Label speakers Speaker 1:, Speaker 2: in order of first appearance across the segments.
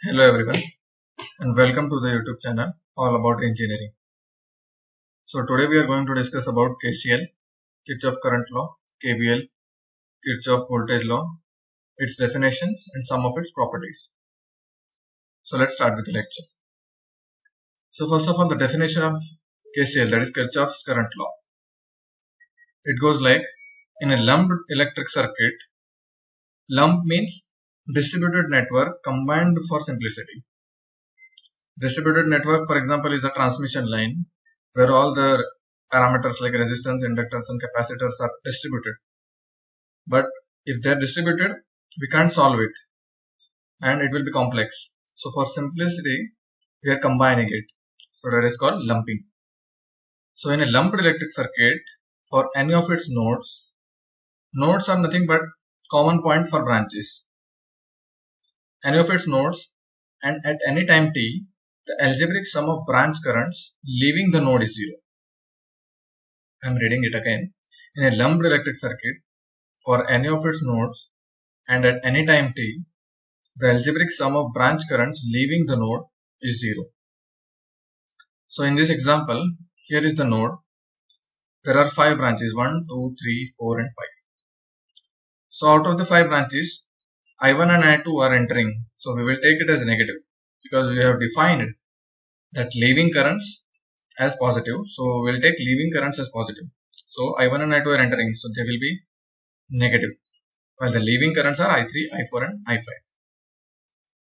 Speaker 1: Hello everyone and welcome to the YouTube channel all about engineering. So today we are going to discuss about KCL, Kirchhoff current law, KVL, Kirchhoff voltage law, its definitions and some of its properties. So let's start with the lecture. So first of all, the definition of KCL, that is Kirchhoff's current law. It goes like, in a lumped electric circuit, lump means distributed network combined for simplicity. Distributed network, for example, is a transmission line where all the parameters like resistance, inductance and capacitors are distributed. But if they are distributed, we can't solve it and it will be complex. So for simplicity, we are combining it. So that is called lumping. So in a lumped electric circuit, for any of its nodes, nodes are nothing but common point for branches. Any of its nodes, and at any time t, the algebraic sum of branch currents leaving the node is 0. I am reading it again. In a lumped electric circuit, for any of its nodes and at any time t, the algebraic sum of branch currents leaving the node is 0. So in this example, here is the node. There are 5 branches, 1, 2, 3, 4 and 5. So out of the 5 branches, I1 and I2 are entering. So we will take it as negative because we have defined that leaving currents as positive. So we will take leaving currents as positive. So I1 and I2 are entering. So they will be negative. While the leaving currents are I3, I4 and I5.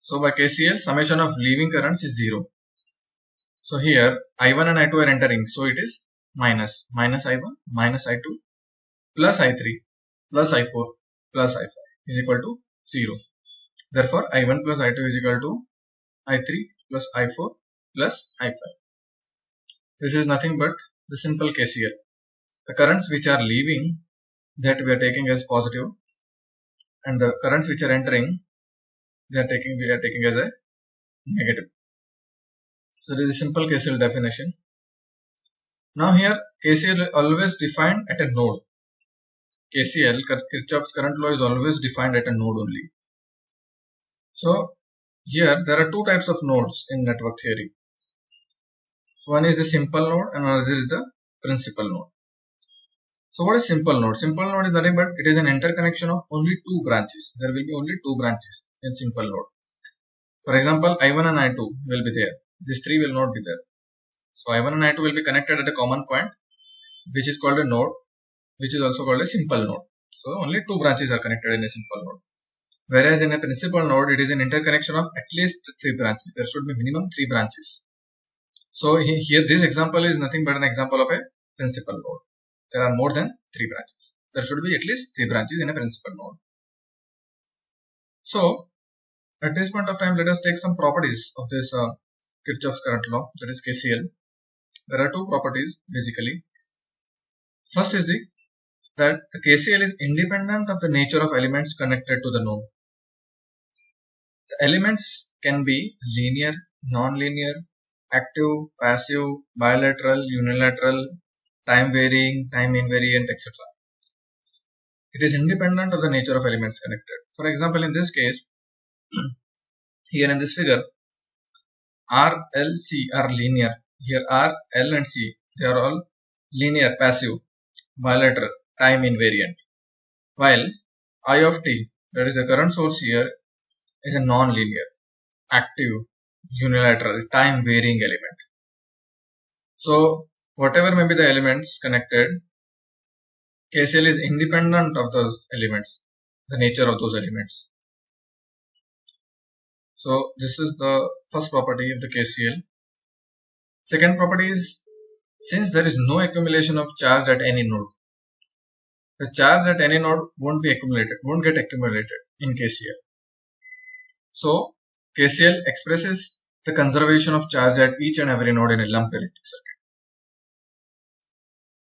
Speaker 1: So by KCL, summation of leaving currents is 0. So here I1 and I2 are entering. So it is minus I1 minus I2 plus I3 plus I4 plus I5 is equal to 0. Therefore I1 plus I2 is equal to I3 plus I4 plus I5. This is nothing but the simple KCL. The currents which are leaving, that we are taking as positive, and the currents which are entering, we are taking as a negative. So this is simple KCL definition. Now here KCL always defined at a node. KCL, Kirchhoff's current law, is always defined at a node only. So here there are two types of nodes in network theory. One is the simple node and another is the principal node. So what is simple node? Simple node is nothing but it is an interconnection of only two branches. There will be only two branches in simple node. For example, I1 and I2 will be there. These three will not be there. So I1 and I2 will be connected at a common point, which is called a node, which is also called a simple node. So only two branches are connected in a simple node. Whereas in a principal node, it is an interconnection of at least 3 branches. There should be minimum 3 branches. So here this example is nothing but an example of a principal node. There are more than 3 branches. There should be at least 3 branches in a principal node. So at this point of time, let us take some properties of this Kirchhoff's current law, that is KCL. There are two properties basically. First is that the KCL is independent of the nature of elements connected to the node. The elements can be linear, non-linear, active, passive, bilateral, unilateral, time varying, time invariant, etc. It is independent of the nature of elements connected. For example, in this case, here in this figure, R, L, C are linear. Here R, L and C, they are all linear, passive, bilateral, time invariant. While I of t, that is the current source here, is a non-linear, active, unilateral, time varying element. So whatever may be the elements connected, KCL is independent of those elements, the nature of those elements. So this is the first property of the KCL. Second property is, since there is no accumulation of charge at any node, the charge at any node won't get accumulated in KCL. So KCL expresses the conservation of charge at each and every node in a lumped electric circuit.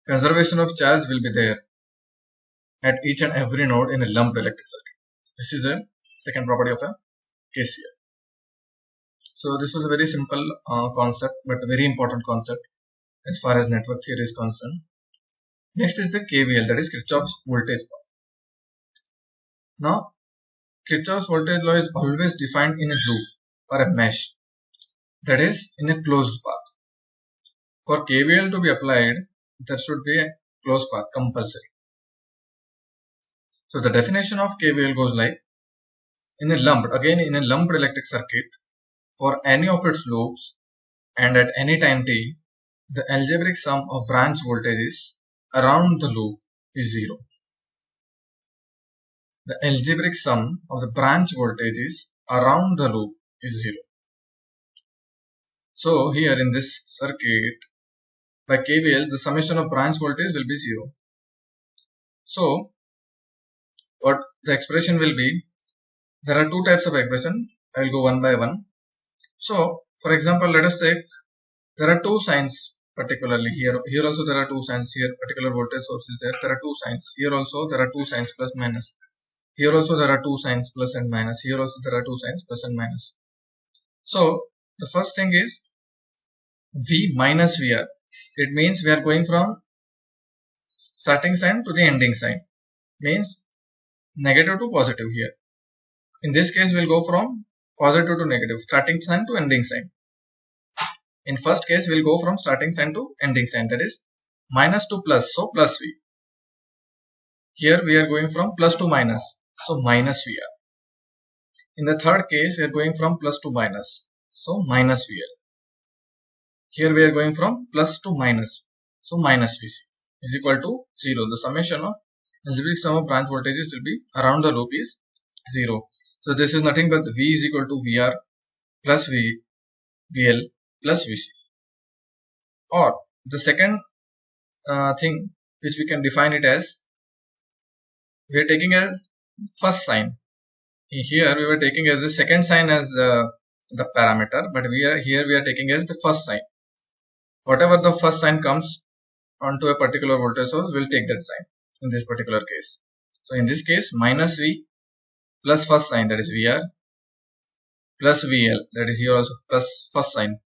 Speaker 1: Conservation of charge will be there at each and every node in a lumped electric circuit. This is a second property of a KCL. So this was a very simple concept, but a very important concept as far as network theory is concerned. Next is the KVL, that is Kirchhoff's voltage law. Now Kirchhoff's voltage law is always defined in a loop. or a mesh, that is in a closed path. For KVL to be applied, there should be a closed path compulsory. So the definition of KVL goes like, in a lumped electric circuit, for any of its loops and at any time t, the algebraic sum of branch voltages around the loop is 0. The algebraic sum of the branch voltages around the loop is 0. So here in this circuit, by KVL, the summation of branch voltage will be 0. So what the expression will be, there are two types of expression. I will go one by one. So for example, let us take, there are two signs particularly here. Here also there are two signs. Here particular voltage source is there. There are two signs. Here also there are two signs, plus minus. Here also there are two signs, plus and minus. Here also there are two signs, plus and minus. So the first thing is V minus VR. It means we are going from starting sign to the ending sign. Means negative to positive here. In this case, we'll go from positive to negative, starting sign to ending sign. In first case, we'll go from starting sign to ending sign, that is minus to plus, so plus V. Here we are going from plus to minus, so minus VR. In the third case, we are going from plus to minus, so minus VL. Here we are going from plus to minus, so minus VC is equal to 0. The summation of algebraic sum of branch voltages will be around the loop is 0. So this is nothing but V is equal to VR plus VL plus VC. Or the second thing which we can define it as, we are taking as first sign. Here we were taking as the second sign as the parameter, but here we are taking as the first sign. Whatever the first sign comes onto a particular voltage source, we'll take that sign in this particular case. So in this case, minus V plus first sign, that is VR, plus VL, that is here also plus first sign,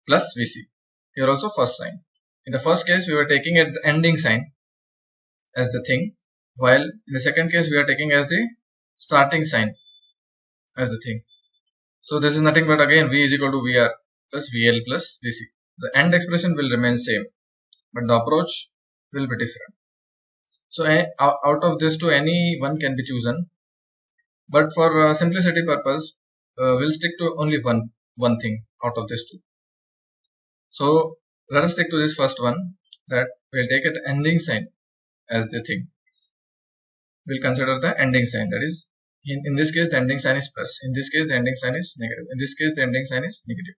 Speaker 1: plus VC, here also first sign. In the first case, we were taking at the ending sign as the thing, while in the second case, we are taking as the starting sign as the thing. So this is nothing but again V is equal to VR plus VL plus VC. The end expression will remain same, but the approach will be different. So out of this two, any one can be chosen, but for simplicity purpose, we'll stick to only one thing out of this two. So let us stick to this first one, that we'll take it ending sign as the thing. We'll consider the ending sign, that is in this case the ending sign is plus, in this case the ending sign is negative, in this case the ending sign is negative,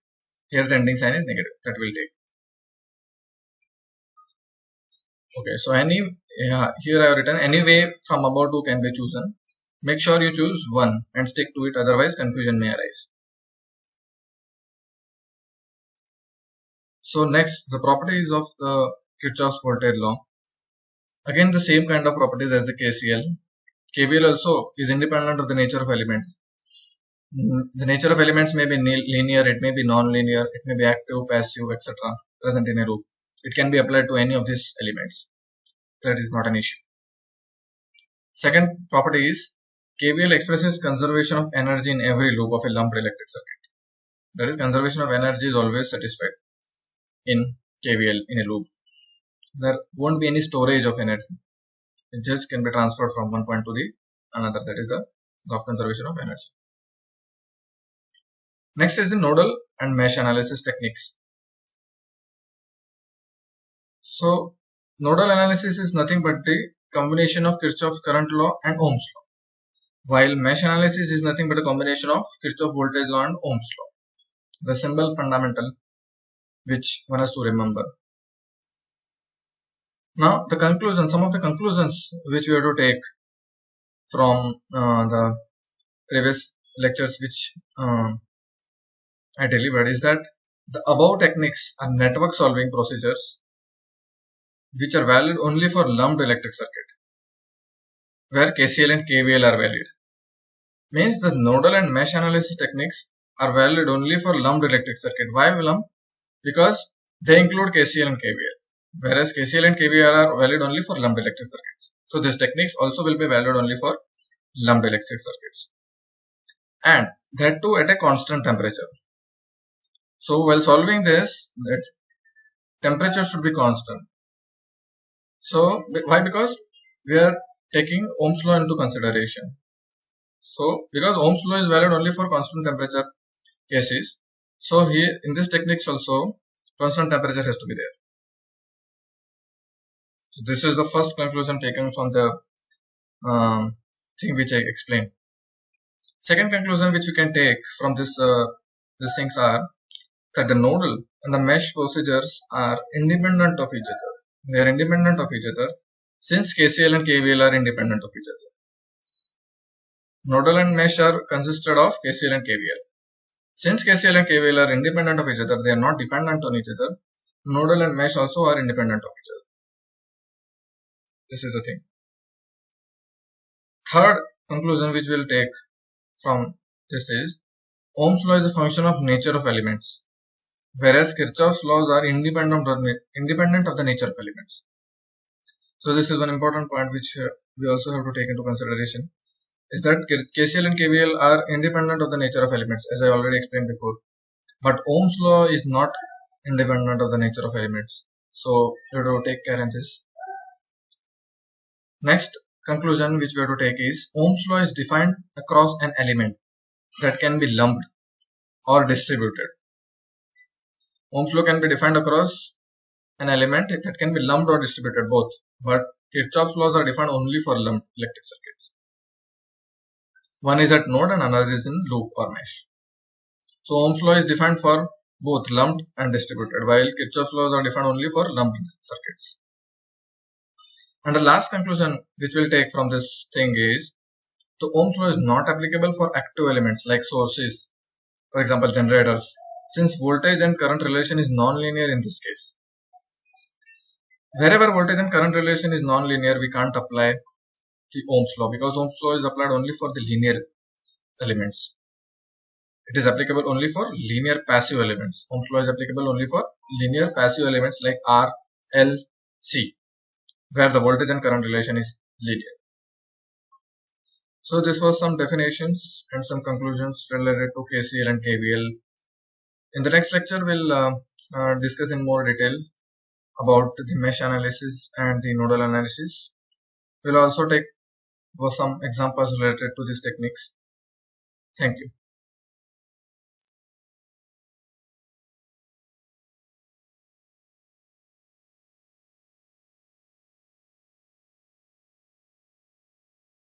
Speaker 1: here the ending sign is negative, that will take. Okay, so here I have written any way from above two can be chosen. Make sure you choose one and stick to it, otherwise confusion may arise. So next, the properties of the Kirchhoff's voltage law. Again the same kind of properties as the KCL. KVL also is independent of the nature of elements. The nature of elements may be linear, it may be non-linear, it may be active, passive, etc. present in a loop. It can be applied to any of these elements. That is not an issue. Second property is KVL expresses conservation of energy in every loop of a lumped electric circuit. That is, conservation of energy is always satisfied in KVL in a loop. There won't be any storage of energy. It just can be transferred from one point to the another. That is the law of conservation of energy. Next is the nodal and mesh analysis techniques. So nodal analysis is nothing but the combination of Kirchhoff's current law and Ohm's law, while mesh analysis is nothing but a combination of Kirchhoff voltage law and Ohm's law. The symbol fundamental which one has to remember. Now the conclusion, some of the conclusions which we have to take from the previous lectures which I delivered is that the above techniques are network solving procedures which are valid only for lumped electric circuit, where KCL and KVL are valid. Means the nodal and mesh analysis techniques are valid only for lumped electric circuit. Why lumped? Because they include KCL and KVL, whereas KCL and KVL are valid only for lumped electric circuits. So these techniques also will be valid only for lumped electric circuits. And that too at a constant temperature. So while solving this, that temperature should be constant. So why? Because we are taking Ohm's law into consideration. So because Ohm's law is valid only for constant temperature cases, so here in this techniques also constant temperature has to be there. So this is the first conclusion taken from the thing which I explained. Second conclusion which we can take from this these things are that the nodal and the mesh procedures are independent of each other. They are independent of each other since KCL and KVL are independent of each other. Nodal and mesh are consisted of KCL and KVL. Since KCL and KVL are independent of each other, they are not dependent on each other. Nodal and mesh also are independent of each other. This is the thing. Third conclusion which we will take from this is Ohm's law is a function of nature of elements, whereas Kirchhoff's laws are independent of the nature of elements. So this is one important point which we also have to take into consideration, is that KCL and KVL are independent of the nature of elements, as I already explained before. But Ohm's law is not independent of the nature of elements. So you have to take care in this. Next conclusion which we have to take is Ohm's law is defined across an element that can be lumped or distributed. Ohm's law can be defined across an element that can be lumped or distributed, both. But Kirchhoff's laws are defined only for lumped electric circuits. One is at node and another is in loop or mesh. So Ohm's law is defined for both lumped and distributed, while Kirchhoff's laws are defined only for lumped circuits. And the last conclusion which we'll take from this thing is the Ohm's law is not applicable for active elements like sources, for example generators, since voltage and current relation is non-linear in this case. Wherever voltage and current relation is non-linear, we can't apply the Ohm's law, because Ohm's law is applied only for the linear elements. It is applicable only for linear passive elements. Ohm's law is applicable only for linear passive elements like R, L, C, where the voltage and current relation is linear. So this was some definitions and some conclusions related to KCL and KVL. In the next lecture, we'll discuss in more detail about the mesh analysis and the nodal analysis. We'll also take some examples related to these techniques. Thank you.